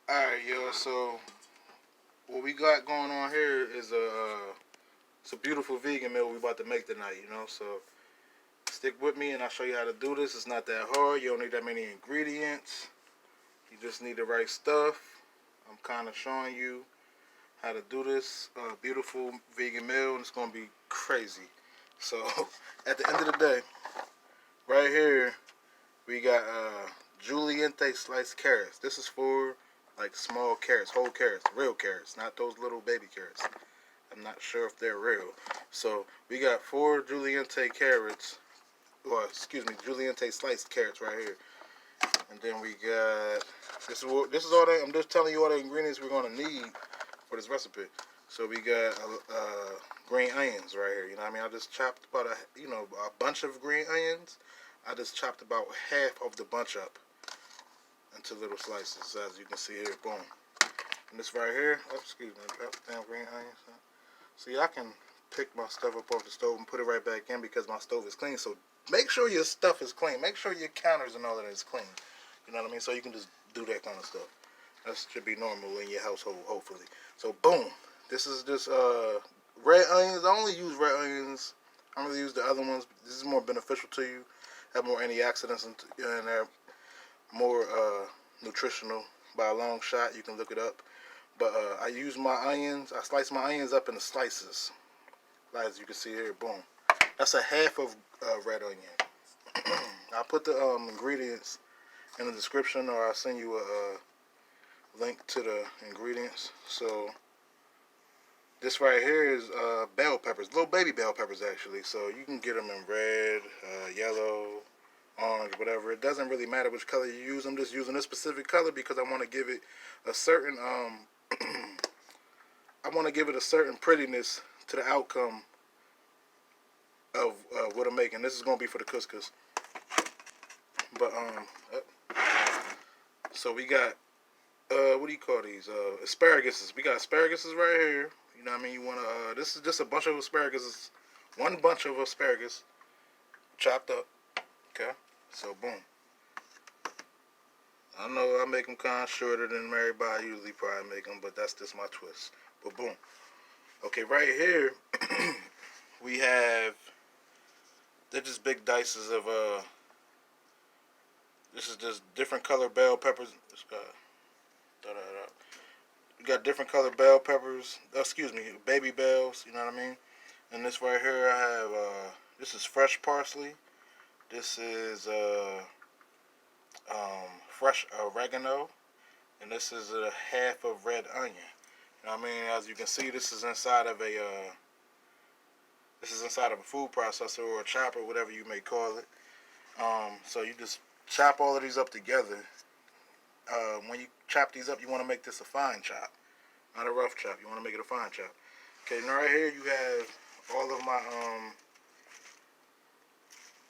Alright, yo, so what we got going on here is it's a beautiful vegan meal we about to make tonight, you know, so stick with me and I'll show you how to do this. It's not that hard. You don't need that many ingredients. You just need the right stuff. I'm kind of showing you how to do this beautiful vegan meal, and it's going to be crazy. So, at the end of the day, right here, we got julienne sliced carrots. This is for like small carrots, whole carrots, real carrots, not those little baby carrots. I'm not sure if they're real. So we got 4 julienne carrots, or excuse me, julienne sliced carrots right here. And then we got this is all that I'm just telling you all the ingredients we're gonna need for this recipe. So we got green onions right here. You know what I mean? I just chopped about a bunch of green onions. I just chopped about half of the bunch up into little slices, as you can see here. Boom. And this right here, excuse me, damn green onions. See, I can pick my stuff up off the stove and put it right back in because my stove is clean. So make sure your stuff is clean. Make sure your counters and all that is clean. You know what I mean? So you can just do that kind of stuff. That should be normal in your household, hopefully. So boom. This is just red onions. I only use red onions. I don't really use the other ones. This is more beneficial to you. Have more antioxidants in there. More nutritional by a long shot. You can look it up. But I use my onions. I slice my onions up into slices. As you can see here, boom. That's a half of red onion. I'll put the ingredients in the description, or I'll send you a link to the ingredients. So this right here is bell peppers, little baby bell peppers actually. So you can get them in red, yellow, orange, whatever. It doesn't really matter which color you use. I'm just using this specific color because I want to give it a certain I want to give it a certain prettiness to the outcome of what I'm making. This is gonna be for the couscous. But so we got what do you call these? Asparaguses. We got asparaguses right here. You know what I mean? You wanna this is just a bunch of asparagus. One bunch of asparagus chopped up. Okay. So boom. I know I make them kind of shorter than everybody usually probably make them, but that's just my twist. But boom. Okay, right here we have they're just big dices of this is just different color bell peppers. We got different color bell peppers. Excuse me, baby bells. You know what I mean? And this right here, I have this is fresh parsley. This is fresh oregano, and this is a half of red onion. You know what I mean? As you can see, this is inside of a food processor or a chopper, whatever you may call it. So you just chop all of these up together. When you chop these up, you want to make this a fine chop, not a rough chop. You want to make it a fine chop. Okay, now right here you have all of my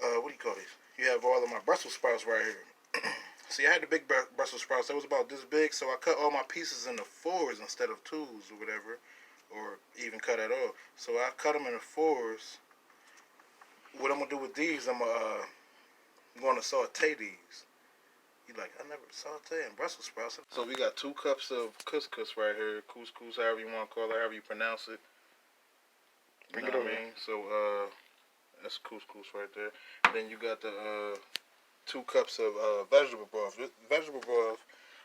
what do you call these? You have all of my Brussels sprouts right here. See, I had the big Brussels sprouts. That was about this big, so I cut all my pieces into 4s instead of 2s or whatever, or even cut at all. So I cut them into 4s. What I'm gonna do with these, I'm gonna saute these. You like, I never saute in Brussels sprouts. So we got 2 cups of couscous right here. Couscous, however you want to call it, however you pronounce it. Bring it over. I mean? So that's couscous right there. Then you got the 2 cups of vegetable broth. Vegetable broth,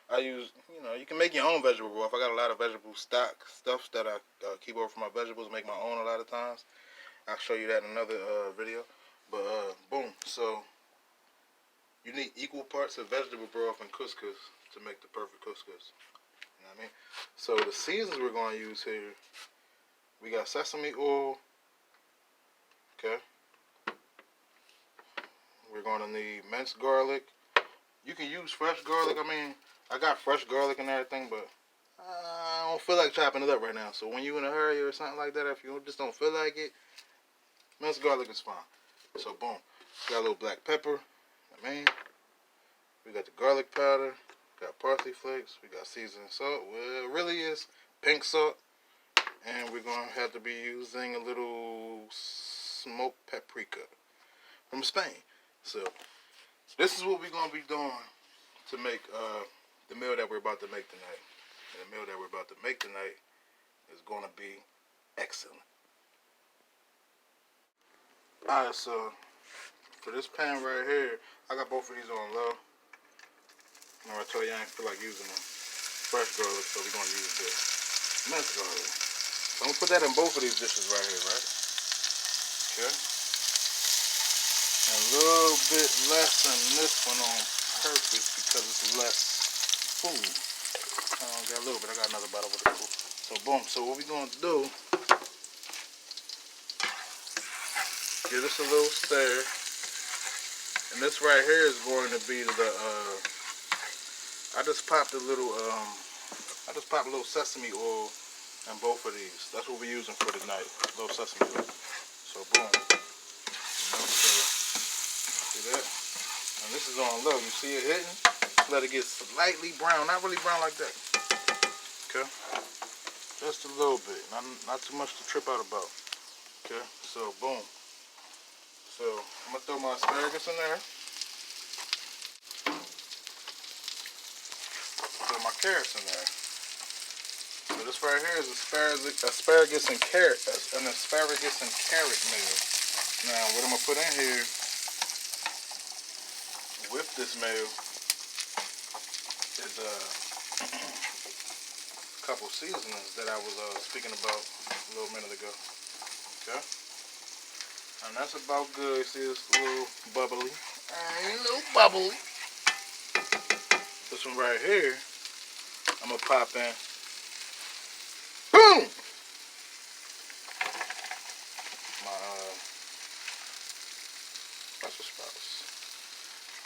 I use, you can make your own vegetable broth. I got a lot of vegetable stuff that I keep over for my vegetables, make my own a lot of times. I'll show you that in another video. But boom, so you need equal parts of vegetable broth and couscous to make the perfect couscous. You know what I mean? So the seasons we're going to use here, we got sesame oil. Okay. We're going to need minced garlic. You can use fresh garlic. I mean, I got fresh garlic and everything, but I don't feel like chopping it up right now. So when you're in a hurry or something like that, if you just don't feel like it, minced garlic is fine. So boom. Got a little black pepper. I mean, we got the garlic powder. Got parsley flakes. We got seasoned salt. Well, it really is pink salt. And we're going to have to be using a little smoked paprika from Spain. So this is what we're going to be doing to make the meal that that we're about to make tonight. And the meal that we're about to make tonight is going to be excellent. Alright, so for this pan right here, I got both of these on low. Remember I told you I ain't feel like using them. Fresh garlic, so we're going to use this minced garlic. So I'm going to put that in both of these dishes right here, right? Okay. And a little bit less than this one on purpose because it's less food. I only got a little bit. I got another bottle with the food. So boom. So what we're going to do, give this a little stir. And this right here is going to be the, I just popped a little sesame oil in both of these. That's what we're using for tonight. A little sesame oil. So boom. You know, so, see that? And this is on low. You see it hitting? Let it get slightly brown. Not really brown like that. Okay? Just a little bit. Not too much to trip out about. Okay? So boom. So I'm going to throw my asparagus in there. Throw my carrots in there. So this right here is asparagus and carrot meal. Now what I'm gonna put in here with this meal is a couple seasonings that I was speaking about a little minute ago. Okay, and that's about good. See, it's a little bubbly. A little bubbly. This one right here, I'm gonna pop in. Boom! My Brussels sprouts.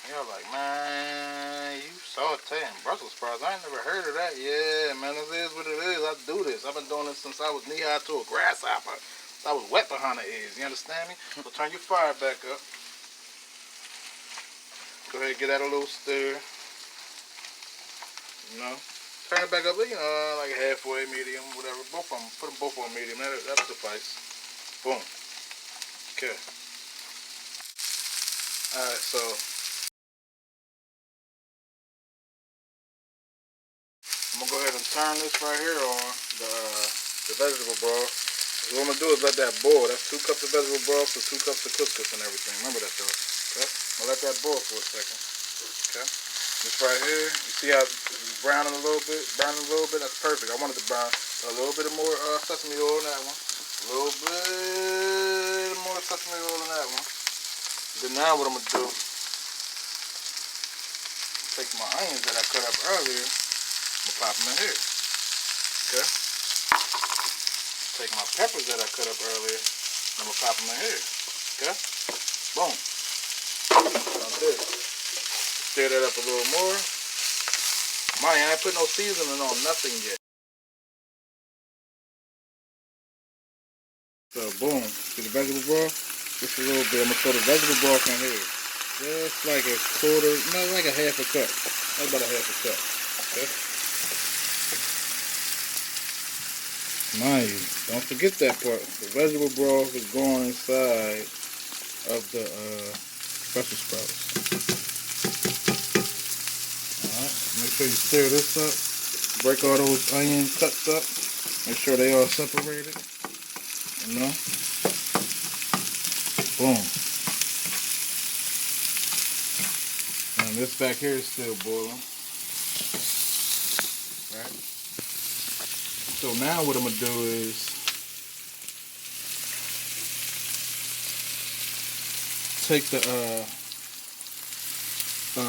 Y'all like, man, you sauteing Brussels sprouts. I ain't never heard of that. Yeah, man, this is what it is. I do this. I've been doing this since I was knee-high to a grasshopper. I was wet behind the ears. You understand me? So turn your fire back up. Go ahead and get that a little stir. You know? Turn it back up, you know, like halfway, medium, whatever. Both of them, put them both on medium. That'll suffice. Boom. Okay. Alright, so I'm gonna go ahead and turn this right here on the vegetable broth. What I'm gonna do is let that boil. That's 2 cups of vegetable broth for 2 cups of couscous and everything. Remember that, though. Okay. I'm gonna let that boil for a second. Okay. This right here, you see how it's browning a little bit? That's perfect. I wanted to brown a little bit more sesame oil in that one. A little bit more sesame oil in that one. Then now what I'm going to do, take my onions that I cut up earlier, I'm going to pop them in here. Okay? Take my peppers that I cut up earlier, I'm going to pop them in here. Okay? Boom. Like this. Stir that up a little more. Mind you, I ain't put no seasoning on nothing yet. So boom, see the vegetable broth? Just a little bit. I'm gonna throw the vegetable broth in here. Just like a quarter, not like a half a cup. That's about a half a cup. Okay. Mind you, don't forget that part. The vegetable broth is going inside of the Brussels sprouts. Make sure you stir this up. Break all those onion cuts up. Make sure they all separated. You know? Boom. And this back here is still boiling. Right? So now what I'm going to do is take the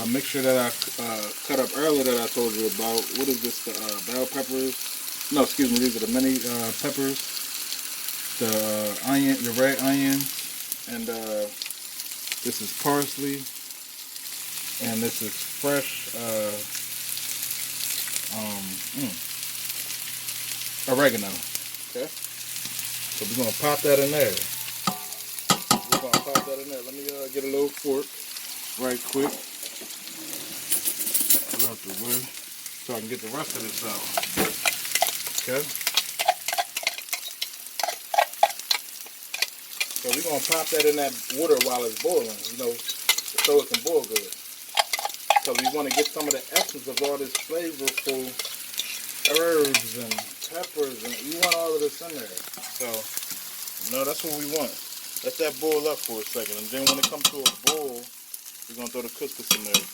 mixture that I cut up earlier that I told you about. What is this? The bell peppers? No, excuse me. These are the mini peppers. The onion, the red onion, and this is parsley, and this is fresh oregano. Okay. So we're gonna pop that in there. Let me get a little fork right quick. Out the way so I can get the rest of this out. Okay. So we're gonna pop that in that water while it's boiling, you know, so it can boil good. because we want to get some of the essence of all this flavorful herbs and peppers, and you want all of this in there. So, that's what we want. Let that boil up for a second, and then when it comes to a boil, we're gonna throw the couscous in there.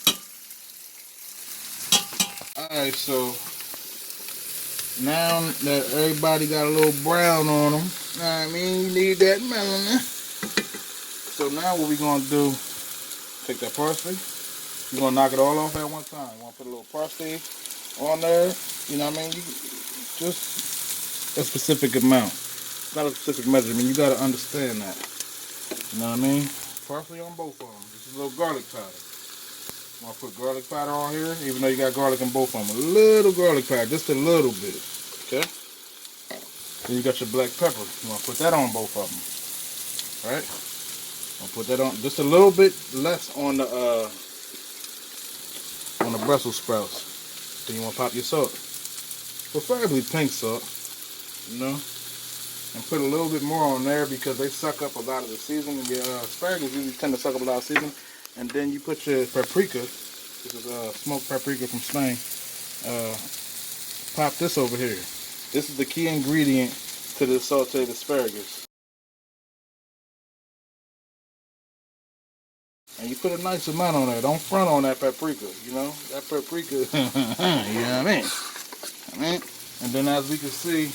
Alright, so now that everybody got a little brown on them, I mean, you need that melanin. So now what we're gonna do, take that parsley, we're gonna knock it all off at one time. We're gonna put a little parsley on there, you know what I mean? Just a specific amount. It's not a specific measurement, you gotta understand that. You know what I mean? Parsley on both of them. This is a little garlic powder. I'm gonna put garlic powder on here, even though you got garlic in both of them. A little garlic powder, just a little bit. Okay? Then you got your black pepper. You wanna put that on both of them. Right? I'll put that on just a little bit less on the Brussels sprouts. Then you wanna pop your salt. Preferably pink salt, you know? And put a little bit more on there because they suck up a lot of the seasoning. Your asparagus usually tend to suck up a lot of seasoning. And then you put your paprika. This is smoked paprika from Spain. Pop this over here. This is the key ingredient to the sauteed asparagus. And you put a nice amount on there. Don't front on that paprika, you know? That paprika, you know what I mean? And then as we can see,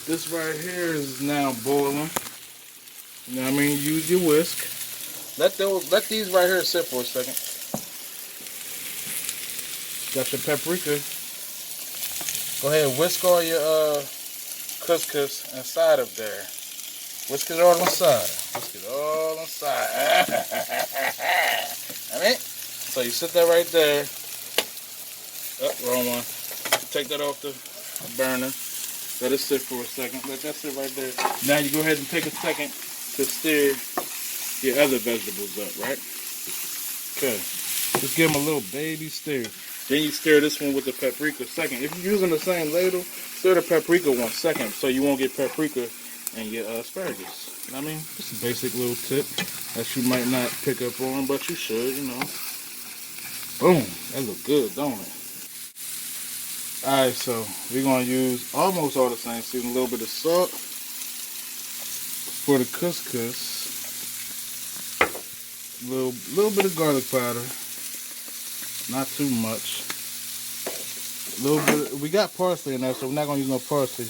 this right here is now boiling. You know what I mean? Use your whisk. Let these right here sit for a second. Got your paprika. Go ahead and whisk all your couscous inside of there. Whisk it all inside. Whisk it all inside. So you sit that right there. Oh, wrong one. Take that off the burner. Let it sit for a second. Let that sit right there. Now you go ahead and take a second to stir your other vegetables up, right? Okay. Just give them a little baby stir. Then you stir this one with the paprika second. If you're using the same ladle, stir the paprika 1 second so you won't get paprika in your asparagus. You know what I mean? Just a basic little tip that you might not pick up on, but you should, you know. Boom. That look good, don't it? Alright, so we're going to use almost all the same seasoning. A little bit of salt for the couscous. Little bit of garlic powder. Not too much. A little bit. We got parsley in there, so we're not going to use no parsley.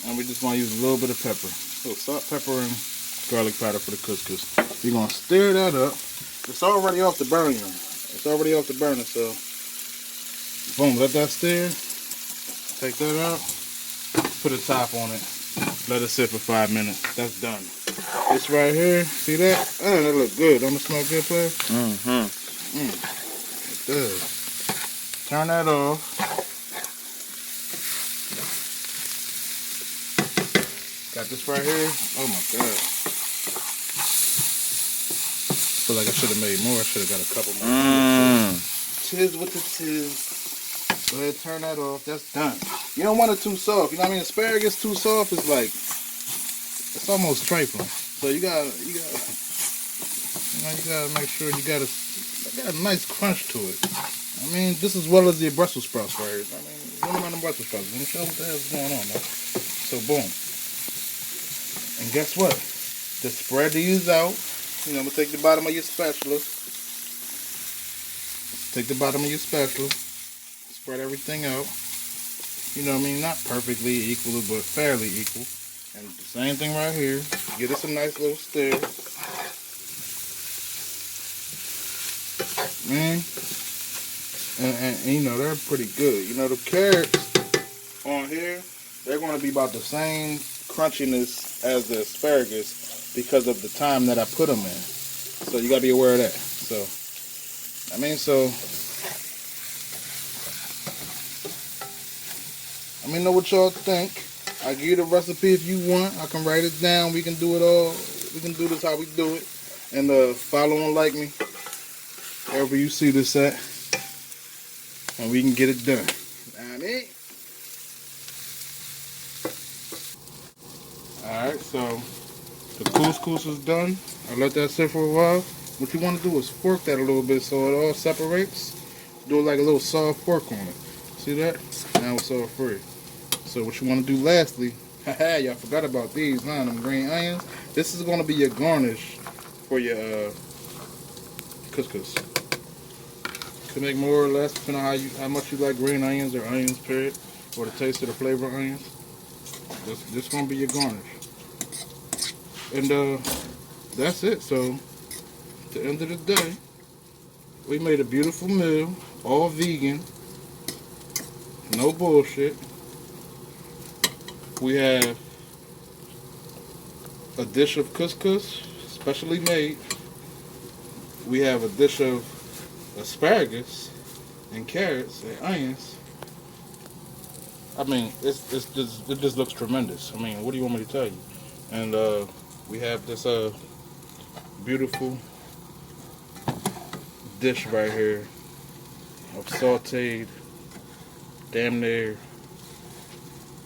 And we're just going to use a little bit of pepper. A little salt, pepper, and garlic powder for the couscous. We're going to stir that up. It's already off the burner. It's already off the burner, so boom, let that stir. Take that out. Put a top on it. Let it sit for 5 minutes. That's done. This right here, see that? Oh, that look good. Don't it smell good, player? Mm-hmm. It does. Turn that off. Got this right here. Oh my God. Feel like I should have made more. I should have got a couple more. Chiz with the chiz. Go ahead, turn that off. That's done. You don't want it too soft. You know what I mean? Asparagus too soft is like, it's almost trifling. So you gotta make sure you got a nice crunch to it. I mean, just as well as the Brussels sprouts right here. I mean, what about the Brussels sprouts? Let me show you what the hell's going on, man. So boom. And guess what? Just spread these out. You know, I'm gonna take the bottom of your spatula. Take the bottom of your spatula. Spread everything out. You know what I mean? Not perfectly equal, but fairly equal. And the same thing right here. Give us a nice little stir. Man. And you know, they're pretty good. You know, the carrots on here, they're going to be about the same crunchiness as the asparagus because of the time that I put them in. So you got to be aware of that. So, I mean, let me know what y'all think. I'll give you the recipe if you want. I can write it down. We can do it all. We can do this how we do it. And follow and like me wherever you see this at. And we can get it done. Know what I mean? Alright, so the couscous is done. I let that sit for a while. What you want to do is fork that a little bit so it all separates. Do it like a little soft fork on it. See that? Now it's all free. So what you want to do lastly, haha, y'all forgot about these, huh? Them green onions. This is going to be your garnish for your couscous. Can make more or less depending on how much you like green onions or onions period, or the taste of the flavor of onions. This is going to be your garnish. And that's it. So at the end of the day, we made a beautiful meal, all vegan, no bullshit. We have a dish of couscous, specially made. We have a dish of asparagus and carrots and onions. I mean, it just looks tremendous. I mean, what do you want me to tell you? And we have this beautiful dish right here of sauteed, damn near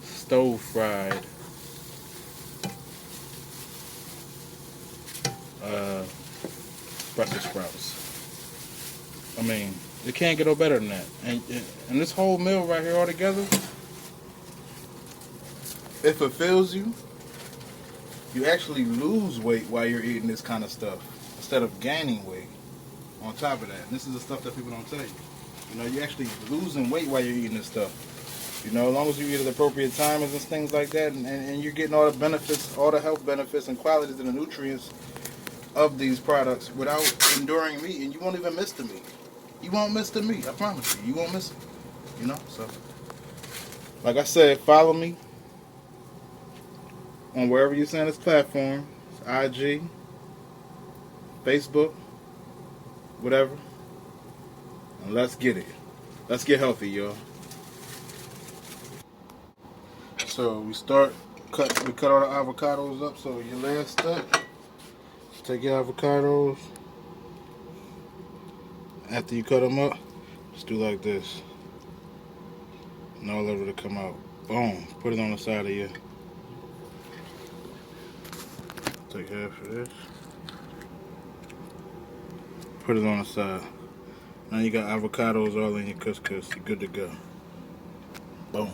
stove fried Brussels sprouts. I mean, it can't get no better than that. And this whole meal right here all together, if it fills you, you actually lose weight while you're eating this kind of stuff instead of gaining weight on top of that. And this is the stuff that people don't tell you. You know, you're actually losing weight while you're eating this stuff. You know, as long as you eat at appropriate times and things like that, and you're getting all the benefits, all the health benefits and qualities and the nutrients of these products without enduring meat, and you won't even miss the meat. You won't miss the meat, I promise you. You won't miss it. You know, so like I said, follow me on wherever you send this platform. It's IG, Facebook, whatever. And let's get it. Let's get healthy, y'all. So we cut all the avocados up. So your last step, take your avocados. After you cut them up, just do like this. And all of it to come out. Boom. Put it on the side of you. Take half of this. Put it on the side. Now you got avocados all in your couscous. You're good to go. Boom.